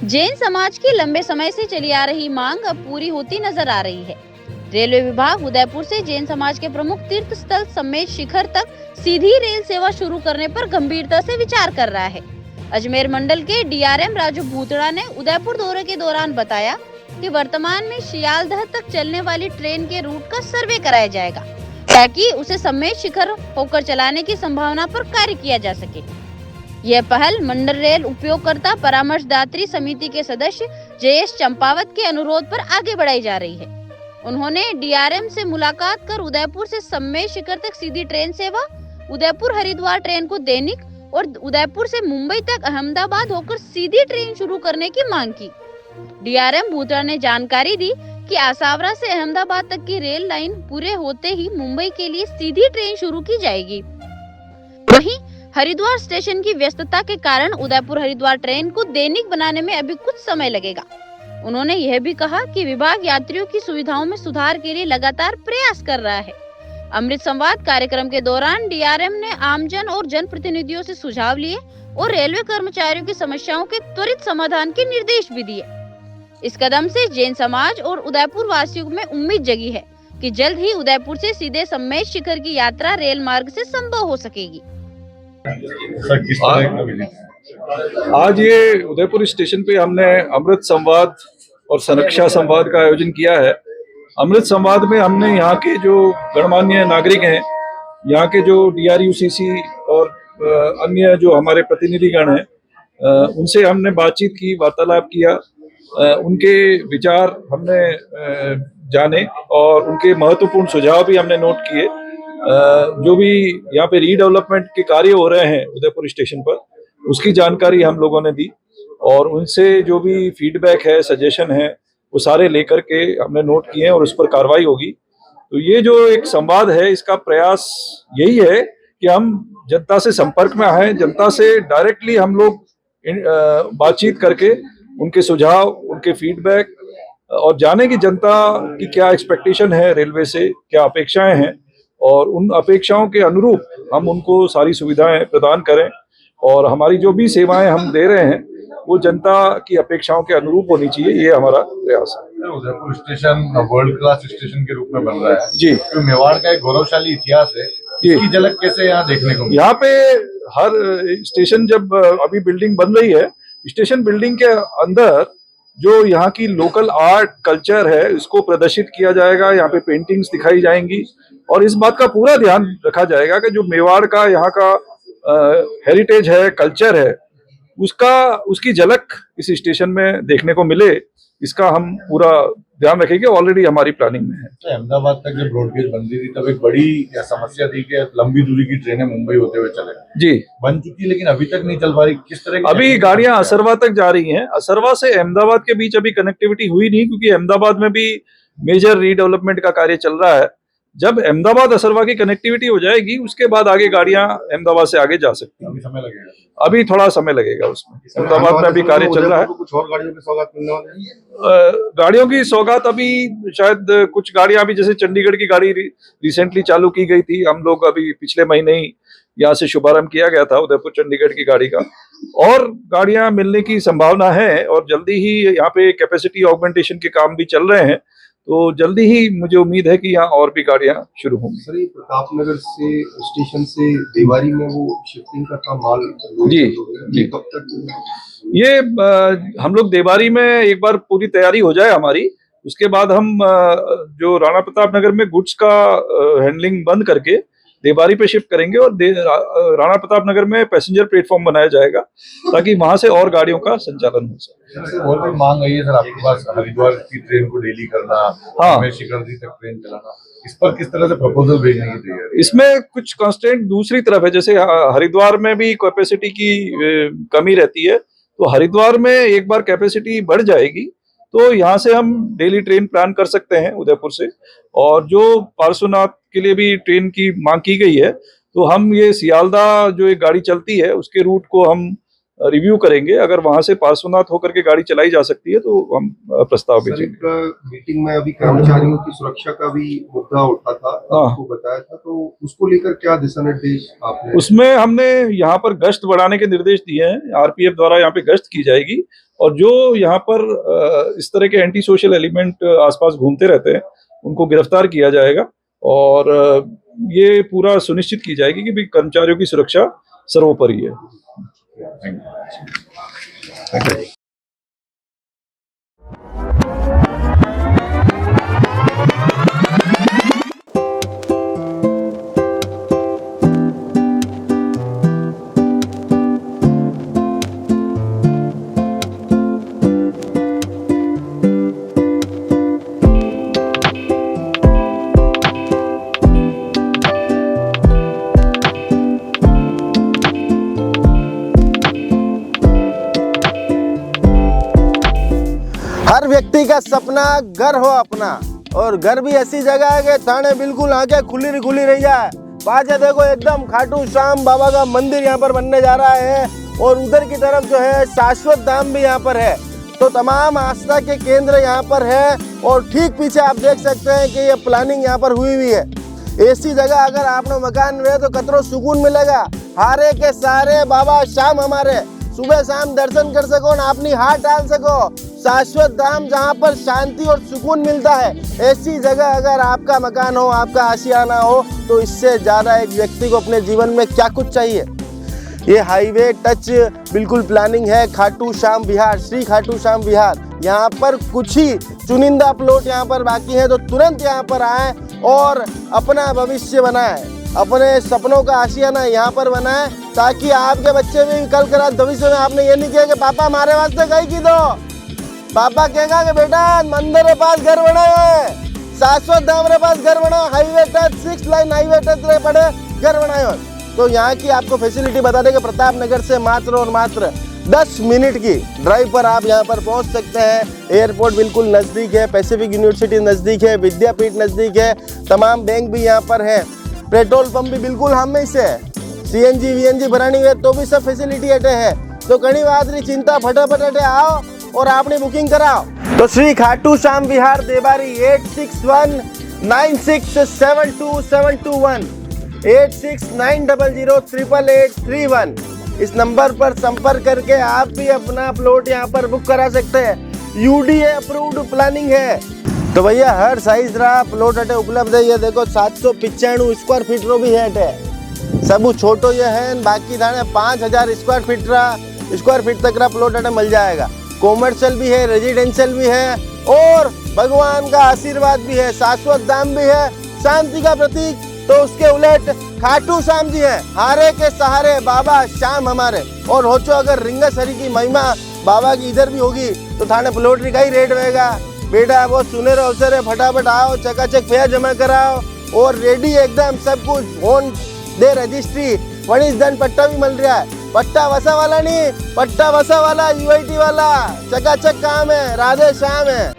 जैन समाज की लंबे समय से चली आ रही मांग अब पूरी होती नजर आ रही है। रेलवे विभाग उदयपुर से जैन समाज के प्रमुख तीर्थ स्थल समेत शिखर तक सीधी रेल सेवा शुरू करने पर गंभीरता से विचार कर रहा है। अजमेर मंडल के डीआरएम राजू भूतड़ा ने उदयपुर दौरे के दौरान बताया कि वर्तमान में सियालदह तक चलने वाली ट्रेन के रूट का सर्वे कराया जाएगा ताकि उसे समेत शिखर होकर चलाने की संभावना पर कार्य किया जा सके। यह पहल मंडल रेल उपयोगकर्ता परामर्शदात्री समिति के सदस्य जयेश चंपावत के अनुरोध पर आगे बढ़ाई जा रही है। उन्होंने डीआरएम से मुलाकात कर उदयपुर से समेत शिखर तक सीधी ट्रेन सेवा, उदयपुर हरिद्वार ट्रेन को दैनिक और उदयपुर से मुंबई तक अहमदाबाद होकर सीधी ट्रेन शुरू करने की मांग की। डीआरएम भूतड़ा ने जानकारी दी कि आसावरा से अहमदाबाद तक की रेल लाइन पूरे होते ही मुंबई के लिए सीधी ट्रेन शुरू की जाएगी। वहीं हरिद्वार स्टेशन की व्यस्तता के कारण उदयपुर हरिद्वार ट्रेन को दैनिक बनाने में अभी कुछ समय लगेगा। उन्होंने यह भी कहा कि विभाग यात्रियों की सुविधाओं में सुधार के लिए लगातार प्रयास कर रहा है। अमृत संवाद कार्यक्रम के दौरान डीआरएम ने आमजन और जनप्रतिनिधियों से सुझाव लिए और रेलवे कर्मचारियों की समस्याओं के त्वरित समाधान के निर्देश भी दिए। इस कदम से जैन समाज और उदयपुर वासियों में उम्मीद जगी है कि जल्द ही उदयपुर से सीधे समेत शिखर की यात्रा रेल मार्ग से संभव हो सकेगी। आज ये उदयपुर स्टेशन पे हमने अमृत संवाद और समीक्षा संवाद का आयोजन किया है। अमृत संवाद में हमने यहाँ के जो गणमान्य नागरिक हैं, यहाँ के जो डीआरयूसीसी और अन्य जो हमारे प्रतिनिधिगण हैं, उनसे हमने बातचीत की, वार्तालाप किया, उनके विचार हमने जाने और उनके महत्वपूर्ण सुझाव भी हमने नोट किए। जो भी यहाँ पे रीडेवलपमेंट के कार्य हो रहे हैं उदयपुर स्टेशन पर, उसकी जानकारी हम लोगों ने दी और उनसे जो भी फीडबैक है, सजेशन है, वो सारे लेकर के हमने नोट किए और उस पर कार्रवाई होगी। तो ये जो एक संवाद है, इसका प्रयास यही है कि हम जनता से संपर्क में आए, जनता से डायरेक्टली हम लोग बातचीत करके उनके सुझाव, उनके फीडबैक और जाने की जनता की क्या एक्सपेक्टेशन है रेलवे से, क्या अपेक्षाएं हैं और उन अपेक्षाओं के अनुरूप हम उनको सारी सुविधाएं प्रदान करें और हमारी जो भी सेवाएं हम दे रहे हैं वो जनता की अपेक्षाओं के अनुरूप होनी चाहिए। ये हमारा प्रयास है। Udaipur station world class station के रूप में बन रहा है जी। तो मेवाड़ का एक गौरवशाली इतिहास है, इसकी झलक कैसे यहाँ देखने को मिली? यहाँ पे हर स्टेशन जब अभी बिल्डिंग बन रही है, स्टेशन बिल्डिंग के अंदर जो यहाँ की लोकल आर्ट कल्चर है इसको प्रदर्शित किया जाएगा। यहाँ पे पेंटिंग्स दिखाई जाएंगी और इस बात का पूरा ध्यान रखा जाएगा कि जो मेवाड़ का यहाँ का हेरिटेज है, कल्चर है, उसकी झलक इस स्टेशन में देखने को मिले। इसका हम पूरा ध्यान रखेंगे, ऑलरेडी हमारी प्लानिंग में है। तो अहमदाबाद तक जब ब्रॉडगेज बन रही थी तब एक बड़ी समस्या थी कि लंबी दूरी की ट्रेनें मुंबई होते हुए चले जी, बन चुकी लेकिन अभी तक नहीं चल पा रही। किस तरह की अभी गाड़ियां असरवा तक जा रही हैं। असरवा से अहमदाबाद के बीच अभी कनेक्टिविटी हुई नहीं क्योंकि अहमदाबाद में भी मेजर रीडेवलपमेंट का कार्य चल रहा है। जब अहमदाबाद असरवा की कनेक्टिविटी हो जाएगी उसके बाद आगे गाड़ियां अहमदाबाद से आगे जा सकती हैं। अभी समय लगेगा, अभी थोड़ा समय लगेगा उसमें। अहमदाबाद में अभी कार्य चल रहा है। कुछ और गाड़ियों की सौगात मिलने वाली है? गाड़ियों की सौगात अभी शायद कुछ गाड़ियां अभी, जैसे चंडीगढ़ की गाड़ी रिसेंटली चालू की गई थी। हम लोग अभी पिछले महीने ही यहाँ से शुभारंभ किया गया था उदयपुर चंडीगढ़ की गाड़ी का, और गाड़ियां मिलने की संभावना है और जल्दी ही यहाँ पे कैपेसिटी ऑगमेंटेशन के काम भी चल रहे हैं। तो जल्दी ही मुझे उम्मीद है कि यहाँ और भी गाड़ियां शुरू होंगी। सर, ये प्रतापनगर से स्टेशन से देवारी में वो शिफ्टिंग का था माल जी जी, कब तक? ये हम लोग देवारी में एक बार पूरी तैयारी हो जाए हमारी, उसके बाद हम जो राणा प्रताप नगर में गुड्स का हैंडलिंग बंद करके देवारी पे शिफ्ट करेंगे और राणा प्रताप नगर में पैसेंजर प्लेटफॉर्म बनाया जाएगा ताकि वहां से और गाड़ियों का संचालन हो सके। और भी मांग आई है सर आपके पास, हरिद्वार की ट्रेन को डेली करना, हाँ, शिखर तक ट्रेन चलाना, इस पर किस तरह से प्रपोजल भेजने की तैयारी है? इसमें कुछ कंस्ट्रेंट दूसरी तरफ है। जैसे हरिद्वार में भी कैपेसिटी की कमी रहती है, तो हरिद्वार में एक बार कैपेसिटी बढ़ जाएगी तो यहाँ से हम डेली ट्रेन प्लान कर सकते हैं उदयपुर से। और जो पार्श्वनाथ के लिए भी ट्रेन की मांग की गई है, तो हम ये सियालदा जो एक गाड़ी चलती है उसके रूट को हम रिव्यू करेंगे। अगर वहां से पार्श्वनाथ होकर के गाड़ी चलाई जा सकती है तो हम प्रस्ताव सर, भेजेंगे। एक मीटिंग में अभी कर्मचारियों की सुरक्षा का भी मुद्दा उठा था, आपको बताया था, तो उसको लेकर क्या दिशा निर्देश आपने? उसमें हमने यहाँ पर गश्त बढ़ाने के निर्देश दिए हैं। आरपीएफ द्वारा यहाँ पे गश्त की जाएगी और जो यहाँ पर इस तरह के एंटी सोशल एलिमेंट आसपास घूमते रहते हैं उनको गिरफ्तार किया जाएगा और ये पूरा सुनिश्चित की जाएगी कि भी कर्मचारियों की सुरक्षा सर्वोपरि है। हर व्यक्ति का सपना घर हो अपना, और घर भी ऐसी जगह है कि थाने बिल्कुल आके खुली खुली रह जाए। पाछे देखो एकदम खाटू श्याम बाबा का मंदिर यहाँ पर बनने जा रहा है और उधर की तरफ जो है शाश्वत धाम भी यहाँ पर है। तो तमाम आस्था के केंद्र यहाँ पर है और ठीक पीछे आप देख सकते हैं कि ये प्लानिंग यहाँ पर हुई हुई है। ऐसी जगह अगर आपने मकान में तो कतरो सुकून मिलेगा। हारे के सारे बाबा श्याम हमारे, सुबह शाम दर्शन कर सको और अपनी हाथ डाल सको। शाश्वत धाम जहाँ पर शांति और सुकून मिलता है, ऐसी जगह अगर आपका मकान हो, आपका आशियाना हो, तो इससे ज्यादा एक व्यक्ति को अपने जीवन में क्या कुछ चाहिए। ये हाईवे टच बिल्कुल प्लानिंग है खाटू श्याम विहार, श्री खाटू श्याम विहार। यहाँ पर कुछ ही चुनिंदा प्लॉट यहाँ पर बाकी है, तो तुरंत यहाँ पर आए और अपना भविष्य बनाए, अपने सपनों का आशियाना यहाँ पर बनाए, ताकि आपके बच्चे भी कल करा भविष्य में आपने ये नहीं किया कि पापा हमारे वास्ते कहीं की दो। पापा कहेगा कि बेटा मंदिर के पास घर बनाए है, शाश्वत धाम के पास घर बनाओ, highway touch 6 lane highway touch रहे पड़े घर बनाए हो। तो यहाँ की आपको फैसिलिटी बता दें कि प्रताप नगर से मात्र और मात्र 10 मिनट की ड्राइव पर आप यहाँ पर पहुँच सकते हैं। एयरपोर्ट बिल्कुल नज़दीक है, पैसिफिक यूनिवर्सिटी नज़दीक है, विद्यापीठ नज़दीक है, तमाम बैंक भी यहाँ पर है, पेट्रोल पंप भी बिल्कुल हम ही से, CNG VNG भरानी है तो भी सब फैसिलिटी अटे है। तो कहीं बात नहीं, चिंता फटाफट अटे आओ और आपने बुकिंग कराओ। तो श्री खाटू श्याम विहार देवारी 8619672721 8690088831। इस नंबर पर संपर्क करके आप भी अपना प्लॉट यहाँ पर बुक करा सकते हैं। UDA अप्रूव्ड प्लानिंग है। तो भैया हर साइज रा प्लॉट अटे उपलब्ध है। ये देखो 795 स्क्वायर फीट रो भी है अटे, सब छोटो ये है, बाकी थाने 5000 स्क्वायर फीट तक रा प्लॉट अटे मिल जाएगा। कॉमर्शियल भी है, रेजिडेंशियल भी है और भगवान का आशीर्वाद भी है, शाश्वत धाम भी है, शांति का प्रतीक। तो उसके उलट खाटू श्याम जी है, हारे के सहारे बाबा श्याम हमारे। और होचो अगर रिंगसहरी की महिमा बाबा की इधर भी होगी तो थाने प्लॉटरी का ही रेट रहेगा। बेटा वो सुनहरा अवसर है, फटाफट आओ, चकाचक फेयर जमा कराओ और रेडी एकदम सब कुछ होन दे रजिस्ट्री, वनिस धन पट्टा भी मिल रहा है। पट्टा वसा वाला नहीं, पट्टा वसा वाला UIT वाला, चकाचक काम है, राधे श्याम है।